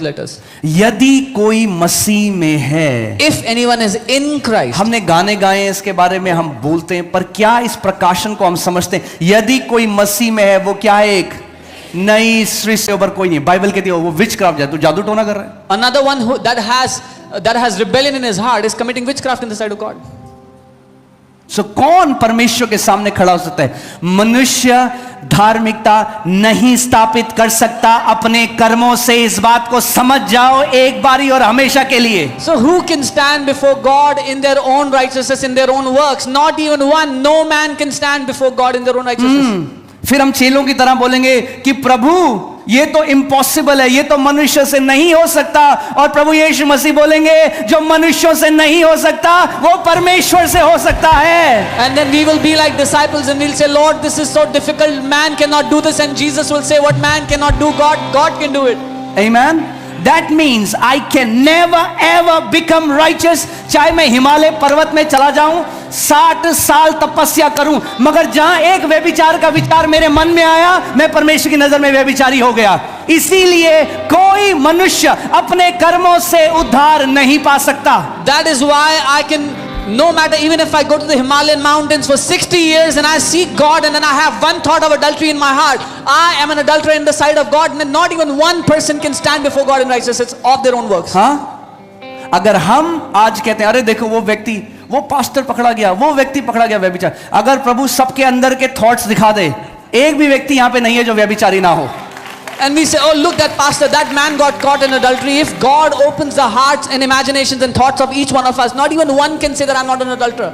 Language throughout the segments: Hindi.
letters. यदि कोई मसीह में है, If anyone is in Christ. हमने गाने गाए हैं इसके बारे में, हम बोलते हैं, पर क्या इस प्रकाशन को हम समझते हैं? यदि कोई मसीह में है, वो क्या है? एक नई सृष्टि, ऊपर कोई नहीं। बाइबल कहती है वो विचक्राफ्ट है, तू जादू टोना कर रहा है। Another one that has rebellion in his heart is committing witchcraft in the sight of God. सो कौन परमेश्वर के सामने खड़ा हो सकता है? मनुष्य धार्मिकता नहीं स्थापित कर सकता अपने कर्मों से। इस बात को समझ जाओ एक बारी और हमेशा के लिए। So who can stand before God in their own righteousness, in their own works? Not even one. No man can stand before God in their own righteousness. फिर हम चेलों की तरह बोलेंगे कि प्रभु ये तो इम्पॉसिबल है, ये तो मनुष्य से नहीं हो सकता। और प्रभु यीशु मसीह बोलेंगे जो मनुष्यों से नहीं हो सकता वो परमेश्वर से हो सकता है। And then we will be like disciples and we'll say, Lord, this is so difficult. Man cannot do this. And Jesus will say, what man cannot do, God can do it. Amen. That means I can never ever become righteous. चाहे मैं हिमालय पर्वत में चला जाऊं, 60 साल तपस्या करूं, मगर जहां एक व्यभिचार का विचार मेरे मन में आया, मैं परमेश्वर की नजर में व्यभिचारी हो गया। इसीलिए कोई मनुष्य अपने कर्मों से उद्धार नहीं पा सकता। That is why I can, no matter, even if I go to the Himalayan mountains for 60 years and I seek God and then I have one thought of adultery in my heart, I am an adulterer in the sight of God, and not even one person can stand before God in righteousness of their own works. हाँ, अगर हम आज कहते हैं अरे देखो वो व्यक्ति, वो पास्टर पकड़ा गया, वो व्यक्ति पकड़ा गया व्यभिचार, अगर प्रभु सबके अंदर के थॉट्स दिखा दे, एक भी व्यक्ति यहाँ पे नहीं है जो व्यभिचारी ना हो। And we say, oh look, that pastor, that man got caught in adultery. If God opens the hearts and imaginations and thoughts of each one of us, not even one can say that I'm not an adulterer.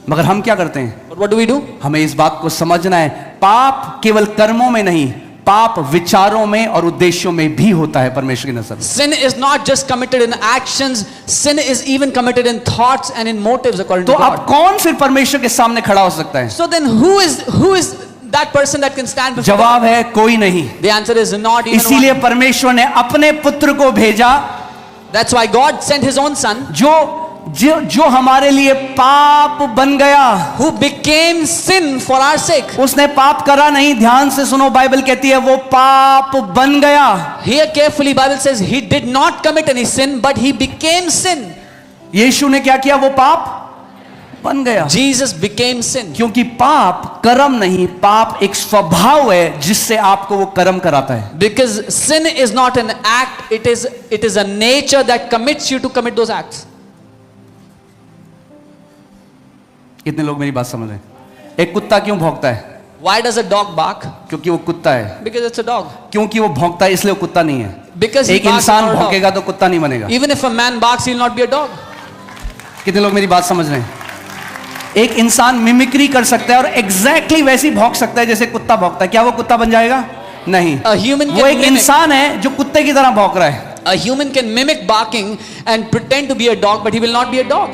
मगर हम क्या करते हैं? But what do we do? हमें इस बात को समझना है, पाप केवल कर्मों में नहीं, पाप विचारों में और उद्देश्यों में भी होता है परमेश्वर की नजर में। Sin is not just committed in actions, sin is even committed in thoughts and in motives according तो to God. अब कौन फिर परमेश्वर के सामने खड़ा हो सकता है? So then who is that person that can stand before जवाब God? है कोई नहीं। The answer is not even इसीलिए one. परमेश्वर ने अपने पुत्र को भेजा, That's why God sent his own son, जो हमारे लिए पाप बन गया। who became sin for our sake. उसने पाप करा नहीं, ध्यान से सुनो, बाइबल कहती है वो पाप बन गया। Here carefully Bible says he did not commit any sin, but he became sin. यीशु ने क्या किया? वो पाप बन गया। Jesus became sin. क्योंकि पाप कर्म नहीं, पाप एक स्वभाव है जिससे आपको वो कर्म कराता है। Because sin is not an act, it is a nature that commits you to commit those acts. कितने लोग मेरी बात समझ रहे हैं? एक कुत्ता क्यों भौंकता है? Why does a dog bark? क्योंकि वो कुत्ता है। Because it's a dog. क्योंकि वो भौंकता है इसलिए वो कुत्ता नहीं है। Because he एक barks, इंसान not a dog. भौंकेगा तो कुत्ता नहीं बनेगा। Even if a man barks, he'll not be a dog. कितने लोग मेरी बात समझ रहे हैं? एक इंसान मिमिक्री कर सकता है और एग्जैक्टली वैसी भौंक सकता है जैसे कुत्ता भौंकता है, क्या वो कुत्ता बन जाएगा? नहीं। A human वो can एक mimic. इंसान है जो कुत्ते की तरह भौंक रहा है। A human can mimic barking and pretend to be a dog, but he will not be a dog.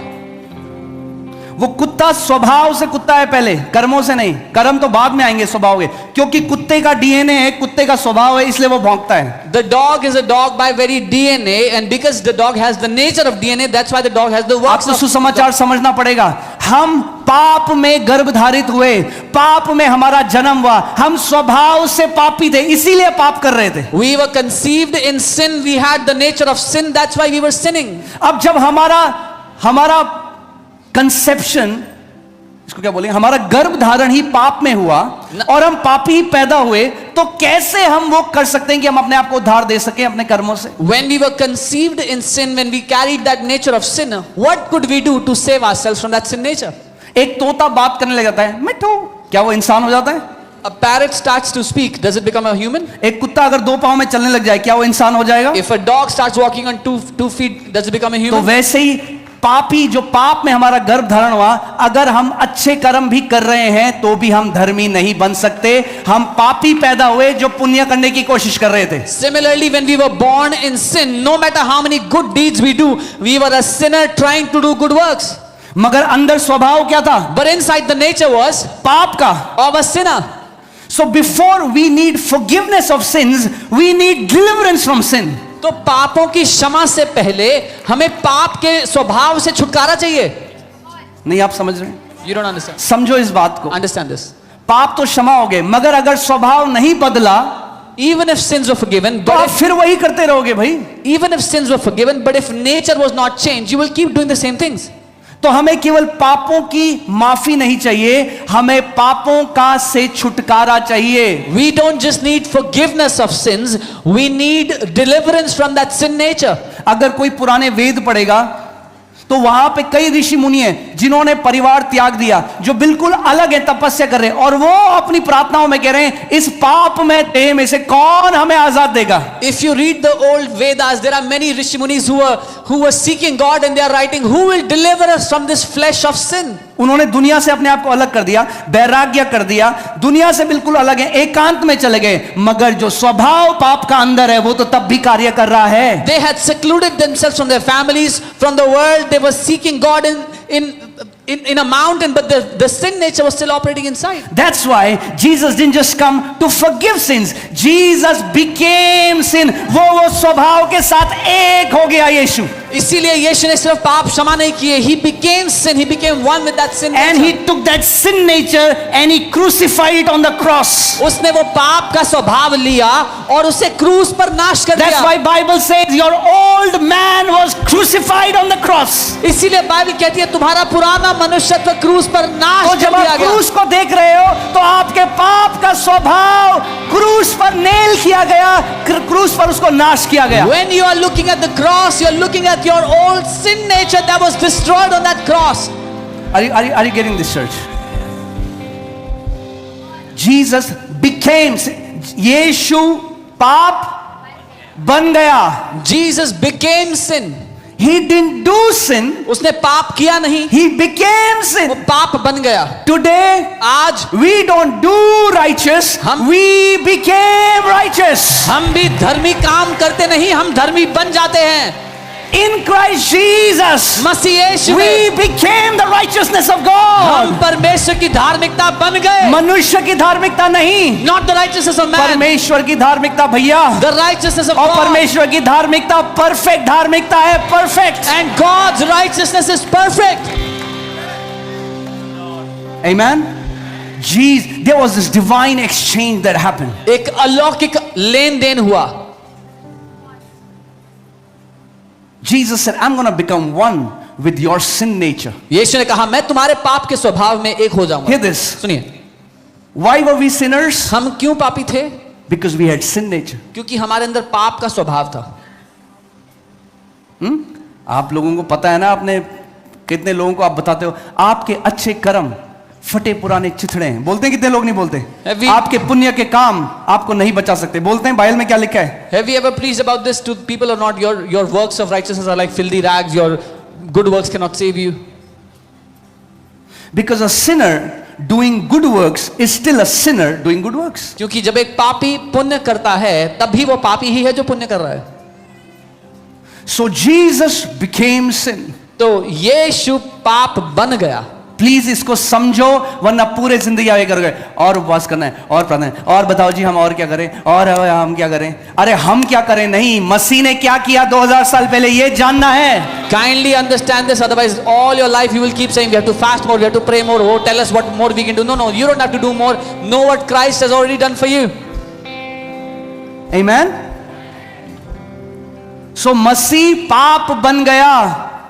वो कुत्ता स्वभाव से कुत्ता है पहले, कर्मों से नहीं। कर्म तो बाद में आएंगे स्वभाव के, क्योंकि कुत्ते का डीएनए है, कुत्ते का स्वभाव है, इसलिए वो भौंकता है। The dog is a dog by very DNA, and because the dog has the nature of DNA, that's why the dog has the works आपको of सुसमाचार समझना पड़ेगा। हम पाप में गर्भधारित हुए, पाप में हमारा जन्म हुआ, हम स्वभाव से पापी थे, इसीलिए पाप कर रहे थे। We were conceived in sin, we had the nature of sin, that's why we were sinning. अब जब हमारा कंसेप्शन, इसको क्या बोलेंगे, हमारा गर्भ धारण ही पाप में हुआ और हम पापी ही पैदा हुए, तो कैसे हम वो कर सकते हैं कि हम अपने आप को उद्धार दे सकें अपने कर्मों से? When we were conceived in sin, when we carried that nature of sin, what could we do to save ourselves from that sin nature? एक तोता बात करने लग जाता है, मिठू, क्या वो इंसान हो जाता है? A parrot starts to speak, does it become a human? एक कुत्ता अगर 2 पांव में चलने लग जाए, क्या वो इंसान हो जाएगा? If a dog starts walking on two feet, does it become a तो human? वैसे ही पापी, जो पाप में हमारा गर्भ धारण हुआ, अगर हम अच्छे कर्म भी कर रहे हैं तो भी हम धर्मी नहीं बन सकते। हम पापी पैदा हुए जो पुण्य करने की कोशिश कर रहे थे। Similarly, when we were born in sin, no matter how many good deeds we do, we were a sinner trying to do good works. मगर अंदर स्वभाव क्या था? But inside the nature was पाप का। of a sinner. So before we need forgiveness of sins, we need deliverance from sin. तो पापों की क्षमा से पहले हमें पाप के स्वभाव से छुटकारा चाहिए। नहीं, आप समझ रहे हैं? You don't understand. समझो इस बात को। Understand this. पाप तो क्षमा हो गए, मगर अगर स्वभाव नहीं बदला Even if sins were forgiven, तो but आप फिर वही करते रहोगे भाई। even if sins were forgiven, but if nature was not changed, you will keep doing the same things. तो हमें केवल पापों की माफी नहीं चाहिए, हमें पापों का से छुटकारा चाहिए। We don't just need forgiveness of sins, we need deliverance from that sin nature. अगर कोई पुराने वेद पढ़ेगा तो वहां पे कई ऋषि मुनि हैं जिन्होंने परिवार त्याग दिया, जो बिल्कुल अलग है, तपस्या कर रहे हैं, और वो अपनी प्रार्थनाओं में कह रहे हैं इस पाप में देह में से कौन हमें आजाद देगा। If you read the old Vedas, there are many Rishi Munis who were seeking God, and they are writing, who will deliver us from this flesh of sin? उन्होंने दुनिया से अपने आप को अलग कर दिया, वैराग्य कर दिया, दुनिया से बिल्कुल अलग है, एकांत में चले गए, मगर जो स्वभाव पाप का अंदर है वो तो तब भी कार्य कर रहा है। They had secluded themselves from their families, from the world. They were seeking God in a mountain, but the sin nature was still operating inside. That's why Jesus didn't just come to forgive sins. Jesus became sin. वो स्वभाव के साथ एक हो गया यीशु। इसीलिए यीशु ने सिर्फ पाप क्षमा नहीं किए, he became sin, he became one with that sin And nature. he took that sin nature and he crucified it on the cross. उसने वो पाप का स्वभाव लिया और उसे क्रूस पर नाश कर That's दिया। why Bible says your old man was crucified on the cross. इसीलिए बाइबल कहती है तुम्हारा पुराना मनुष्यत्व क्रूस पर नाश तो कर जब दिया आप गया। क्रूस को देख रहे हो तो आपके पाप का स्वभाव क्रूस पर नेल किया गया, क्रूस पर उसको नाश किया गया। When you are looking at the cross, you are looking at your old sin nature that was destroyed on that cross. Are you getting this, church? Jesus became sin. यीशु पाप बन गया। Jesus became sin. He didn't do sin. उसने पाप किया नहीं, He became वो sin. पाप बन गया। Today आज we don't do righteous, we became righteous. हम भी धर्मी काम करते नहीं, हम धर्मी बन जाते हैं। In Christ Jesus, Masih Yeshu we में became the righteousness of हम God. परमेश्वर की धार्मिकता बन गए। मनुष्य की धार्मिकता नहीं, Not the righteousness of man, परमेश्वर की धार्मिकता भैया। the righteousness of और God. परमेश्वर की धार्मिकता परफेक्ट धार्मिकता है, perfect. And God's righteousness is perfect. Amen. Jesus, there was this divine exchange that happened. एक अलौकिक लेन देन हुआ। Jesus said, I'm going to become one with your sin nature. यीशु ने कहा मैं तुम्हारे पाप के स्वभाव में एक हो जाऊंगा। Hear this. सुनिए, Why were we sinners? हम क्यों पापी थे? Because we had sin nature. क्योंकि हमारे अंदर पाप का स्वभाव था। आप लोगों को पता है ना, आपने कितने लोगों को आप बताते हो आपके अच्छे कर्म फटे पुराने चिथड़े हैं, बोलते हैं कितने लोग नहीं बोलते? आपके पुण्य के काम आपको नहीं बचा सकते, बोलते हैं बाइबल में क्या लिखा है? Have you ever preached about this to people or not? Your works of righteousness are like filthy rags. Your good works cannot save you. Because a sinner doing good works is still a sinner doing good works. क्योंकि जब एक पापी पुण्य करता है तब भी वो पापी ही है जो पुण्य कर रहा है। So Jesus became sin. तो यीशु पाप बन गया। प्लीज इसको समझो, वरना पूरे जिंदगी आगे करोगे और उपवास करना है और प्रार्थना है और बताओ जी हम और क्या करें और हम क्या करें। अरे हम क्या करें नहीं, मसीह ने क्या किया 2000 साल पहले ये जानना है। Kindly understand this, otherwise all your life you will keep saying we have to fast more, we have to pray more, oh tell us what more we can do. No, you don't have to do more. Know what Christ has already done for you. Amen. So मसीह पाप बन गया।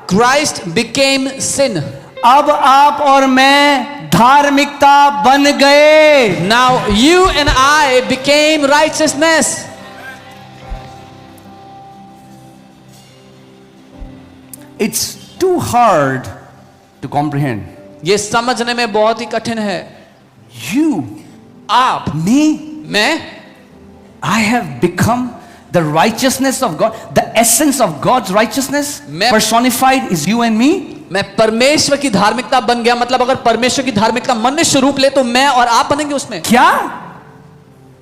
Christ became sin. अब आप और मैं धार्मिकता बन गए। Now you and I became righteousness. It's too hard to comprehend. ये समझने में बहुत ही कठिन है। You, आप, me, मैं, I have become the righteousness of God. The essence of God's righteousness personified is you and me. मैं परमेश्वर की धार्मिकता बन गया। मतलब अगर परमेश्वर की धार्मिकता मनुष्य रूप ले तो मैं और आप बनेंगे उसमें। क्या?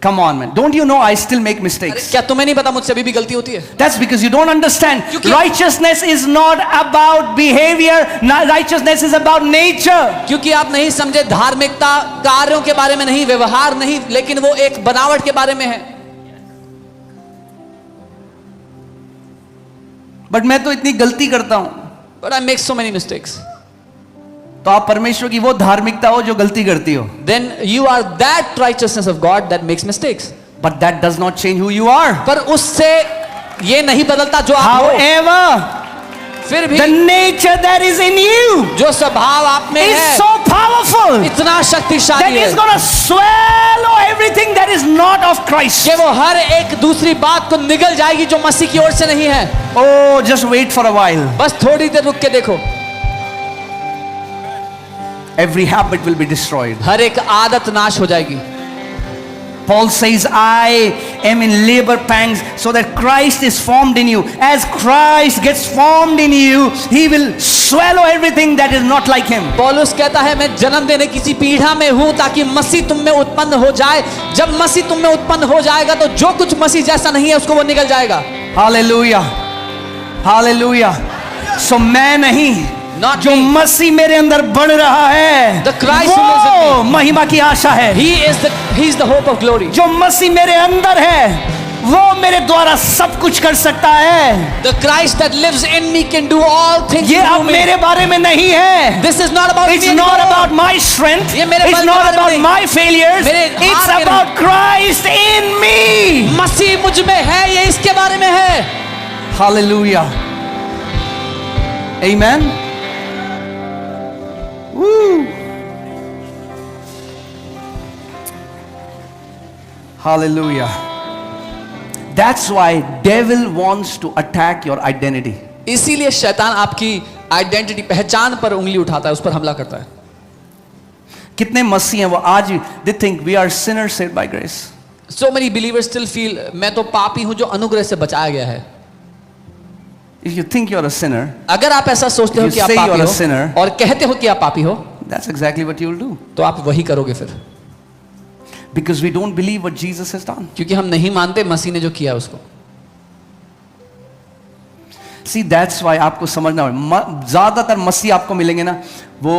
Come on, man. Don't you know I still make mistakes? क्या तुम्हें नहीं पता मुझसे अभी भी गलती होती है? That's because you don't understand. क्योंकि Righteousness is not about behavior. Righteousness is about nature. क्योंकि आप नहीं समझे, धार्मिकता कार्यों के बारे में नहीं, व्यवहार नहीं, लेकिन वो एक बनावट के बारे में है। But मैं तो इतनी गलती करता हूं। But I make so many mistakes. तो आप परमेश्वर की वो धार्मिकता हो जो गलती करती हो। Then you are that righteousness of God that makes mistakes. but that does not change who you are. पर उससे ये नहीं बदलता जो आप हो। However, फिर भी the nature that is in you जो स्वभाव आप में is है so powerful इतना that शक्तिशाली is है going to swallow everything that is not of Christ. कि वो हर एक दूसरी बात को निगल जाएगी जो मसीह की ओर से नहीं है। Oh, just wait for a while. बस थोड़ी देर रुक के देखो, Every habit will be destroyed. हर एक आदत नाश हो जाएगी। Paul says, I am in labor pangs so that Christ is formed in you. As Christ gets formed in you, he will swallow everything that is not like him. पौलुस कहता है मैं जन्म देने किसी पीढ़ा में हूं ताकि मसीह तुम में उत्पन्न हो जाए। जब मसीह तुम में उत्पन्न हो जाएगा तो जो कुछ मसीह जैसा नहीं है उसको वो निकल जाएगा। Hallelujah. Hallelujah. So मैं नहीं, Not जो me. मसीह मेरे अंदर बढ़ रहा है The Christ who lives in वो महिमा की आशा है। He is the hope of glory. जो मसीह मेरे अंदर है वो मेरे द्वारा सब कुछ कर सकता है। The Christ that lives in me can do all things ये through अब me. मेरे बारे में नहीं है। This is not about It's me not anymore. about my strength. ये मेरे It's बल के not बारे में about नहीं। my failures. मेरे It's हार के about Christ in me. मसीह मुझ में है, ये इसके बारे में है। Hallelujah. Amen. Woo. Hallelujah. That's why devil wants to attack your identity. इसीलिए शैतान आपकी आइडेंटिटी, पहचान पर उंगली उठाता है, उस पर हमला करता है। कितने मसीह हैं वो आज they think we are sinners saved by grace. So many believers still feel मैं तो पापी हूं जो अनुग्रह से बचाया गया है। If you think you're a sinner, अगर आप ऐसा सोचते हो You कि आप say पापी you're a हो sinner. और कहते हो कि आप पापी हो, that's exactly what you'll do. तो आप वही करोगे फिर, Because we don't believe what Jesus has done. क्योंकि हम नहीं मानते मसीह ने जो किया उसको। See, that's why आपको समझना होगा। ज्यादातर मसीह आपको मिलेंगे ना, वो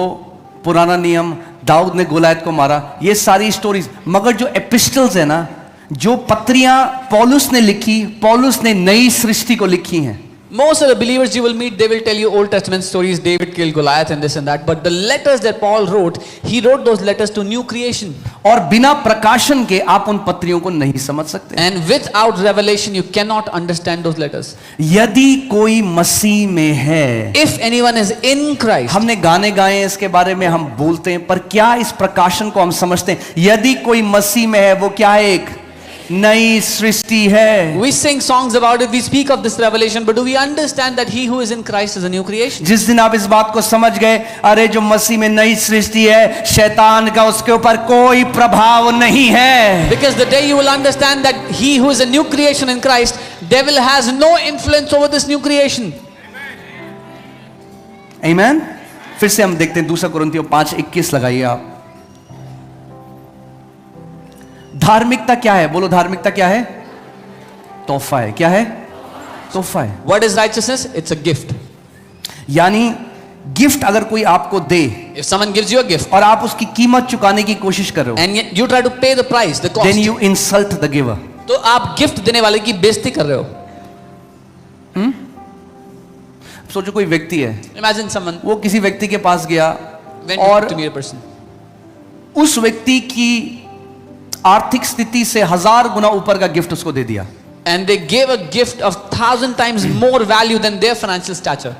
पुराना नियम, दाऊद ने गोलायत को मारा, ये सारी स्टोरीज। मगर जो एपिस्टल्स है ना, जो पत्रियां पौलुस ने लिखी, पौलुस ने नई सृष्टि को लिखी हैं। Most of the believers you will meet, they will tell you Old Testament stories, David killed Goliath and this and that. But the letters that Paul wrote, he wrote those letters to new creation. और बिना प्रकाशन के आप उन पत्रियों को नहीं समझ सकते। And without revelation, you cannot understand those letters. यदि कोई मसीह में है, If anyone is in Christ, हमने गाने गाए हैं इसके बारे में, हम बोलते हैं, पर क्या इस प्रकाशन को हम समझते हैं? यदि कोई मसीह में है, वो क्या है? एक नई सृष्टि है। we sing songs about it, we speak of this revelation, but do we understand that he who is in Christ is a new creation? जिस दिन आप इस बात को समझ गए, अरे जो मसीह में नई सृष्टि है, शैतान का उसके ऊपर कोई प्रभाव नहीं है। Because the day you will understand that he who is a new creation in Christ, devil has no influence over this new creation. Amen? फिर से हम देखते हैं 2 कुरिन्थियों 5:21 लगाइए आप। धार्मिकता क्या है? बोलो, धार्मिकता क्या है? तोहफा है। क्या है? तोहफा है। What is righteousness? It's a gift. यानी गिफ्ट अगर कोई आपको दे If someone gives you a gift और आप उसकी कीमत चुकाने की कोशिश कर रहे हो, and you try to pay the price, the cost, then you insult the giver. तो आप गिफ्ट देने वाले की बेइज्जती कर रहे हो। सोचो कोई व्यक्ति है, Imagine someone वो किसी व्यक्ति के पास गया went और to meet a person. उस व्यक्ति की आर्थिक स्थिति से 1000 गुना ऊपर का गिफ्ट उसको दे दिया। And they gave a gift of 1,000 times more value than their financial stature.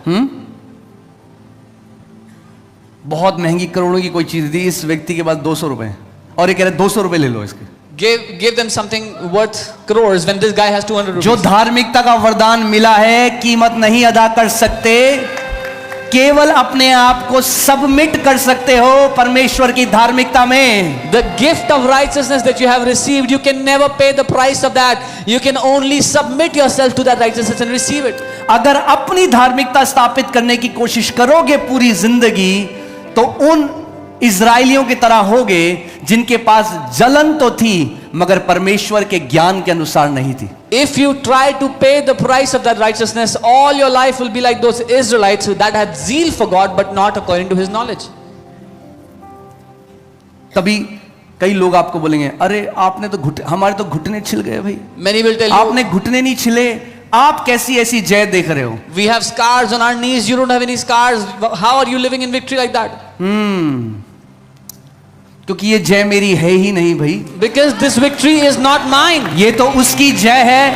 बहुत महंगी करोड़ों की कोई चीज दी, इस व्यक्ति के पास 200 रुपए हैं और ये कह रहे 200 रुपए ले लो इसके। Gave them something worth crores when this guy has 200 rupees. जो धार्मिकता का वरदान मिला है, कीमत नहीं अदा कर सकते, केवल अपने आप को सबमिट कर सकते हो परमेश्वर की धार्मिकता में। The gift of righteousness that you have received, you can never pay the price of that. You can only submit yourself to that righteousness and receive it. अगर अपनी धार्मिकता स्थापित करने की कोशिश करोगे पूरी जिंदगी, तो उन इजराइलियों की तरह होगे जिनके पास जलन तो थी मगर परमेश्वर के ज्ञान के अनुसार नहीं थी। If you try to pay the price of that righteousness, all your life will be like those Israelites that had zeal for God but not according to his knowledge. तभी कई लोग आपको बोलेंगे, अरे आपने तो हमारे तो घुटने छिल गए भाई। Many will tell you, आपने घुटने नहीं छिले, आप कैसी ऐसी जय देख रहे हो? we have scars on our knees, you don't have any scars. How are you living in victory like that? क्योंकि ये जय मेरी है ही नहीं भाई, Because this victory is not mine. ये तो उसकी जय है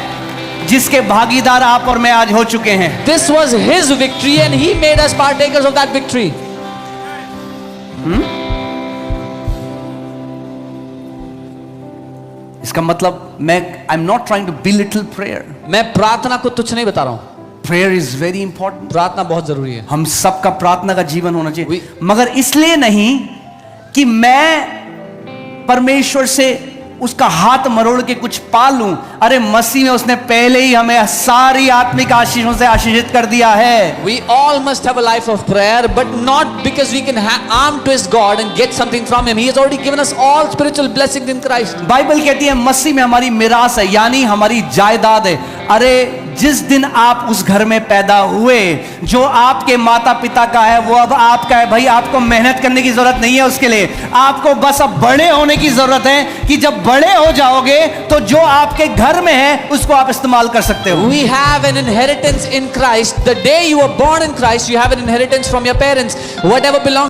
जिसके भागीदार आप और मैं आज हो चुके हैं। This was his victory and he made us partakers of that victory. इसका मतलब मैं I am not trying to belittle prayer. मैं प्रार्थना को तुच्छ नहीं बता रहा हूं। Prayer is very important. प्रार्थना बहुत जरूरी है। हम सबका प्रार्थना का जीवन होना चाहिए, We- मगर इसलिए नहीं कि मैं परमेश्वर से उसका हाथ मरोड़ के कुछ पा लूं। अरे मसीह में उसने पहले ही हमें सारी आत्मिक आशीषों से आशीषित कर दिया है। We all must have a life of prayer, but not because we can arm twist God and get something from Him. He has already given us all spiritual blessings in Christ. Bible कहती है मसीह में हमारी मिरास है, यानी हमारी जायदाद है। अरे जिस दिन आप उस घर में पैदा हुए, जो आपके माता पिता का है वो अब आपका है। भाई आपको मेहनत करने की जरूरत नहीं है उसके लिए, आपको बस अब बड़े होने की जरूरत है कि जब बड़े हो जाओगे तो जो आपके घर में है उसको आप इस्तेमाल कर सकते हो। We have an inheritance in Christ. The day you were born in Christ, you have an inheritance from your parents. Whatever belongs